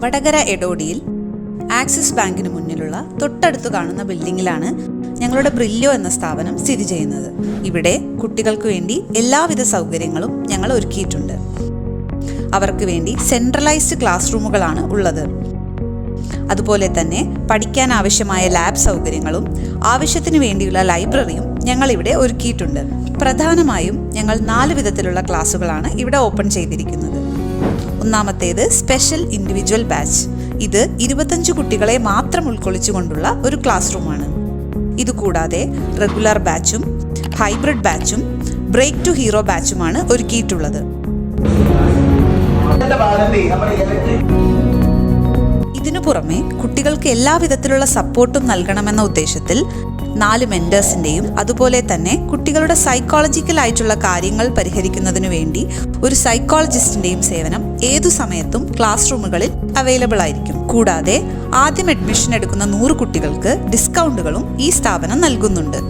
Vadakara എടോടിയിൽ axis ബാങ്കിന് മുന്നിലുള്ള തൊട്ടടുത്ത് കാണുന്ന ബിൽഡിങ്ങിലാണ് ഞങ്ങളുടെ ബ്രില്ലോ എന്ന സ്ഥാപനം സ്ഥിതി ചെയ്യുന്നത്. ഇവിടെ കുട്ടികൾക്ക് വേണ്ടി എല്ലാവിധ സൗകര്യങ്ങളും ഞങ്ങൾ ഒരുക്കിയിട്ടുണ്ട്. അവർക്ക് വേണ്ടി സെൻട്രലൈസ്ഡ് ക്ലാസ് റൂമുകളാണ് ഉള്ളത്. അതുപോലെ തന്നെ പഠിക്കാൻ ആവശ്യമായ ലാബ് സൗകര്യങ്ങളും ആവശ്യത്തിന് വേണ്ടിയുള്ള ലൈബ്രറിയും ഞങ്ങൾ ഇവിടെ ഒരുക്കിയിട്ടുണ്ട്. പ്രധാനമായും ഞങ്ങൾ 4 വിധത്തിലുള്ള ക്ലാസ്സുകളാണ് ഇവിടെ ഓപ്പൺ ചെയ്തിരിക്കുന്നത്. ഒന്നാമത്തേത് സ്പെഷ്യൽ ഇൻഡിവിജ്വൽ ബാച്ച്. ഇത് 25 കുട്ടികളെ മാത്രം ഉൾക്കൊള്ളിച്ചുകൊണ്ടുള്ള ഒരു ക്ലാസ് റൂമാണ്. ഇതുകൂടാതെ റെഗുലർ ബാച്ചും ഹൈബ്രിഡ് ബാച്ചും ബ്രേക്ക് ടു ഹീറോ ബാച്ചുമാണ് ഒരുക്കിയിട്ടുള്ളത്. ഇതിനു പുറമെ കുട്ടികൾക്ക് എല്ലാവിധത്തിലുള്ള സപ്പോർട്ടും നൽകണമെന്ന ഉദ്ദേശത്തിൽ 4 മെന്റേഴ്സിന്റെയും അതുപോലെ തന്നെ കുട്ടികളുടെ സൈക്കോളജിക്കൽ ആയിട്ടുള്ള കാര്യങ്ങൾ പരിഹരിക്കുന്നതിനു വേണ്ടി ഒരു സൈക്കോളജിസ്റ്റിന്റെയും സേവനം ഏതു സമയത്തും ക്ലാസ് റൂമുകളിൽ അവൈലബിൾ ആയിരിക്കും. കൂടാതെ ആദ്യം അഡ്മിഷൻ എടുക്കുന്ന 100 കുട്ടികൾക്ക് ഡിസ്കൗണ്ടുകളും ഈ സ്ഥാപനം നൽകുന്നുണ്ട്.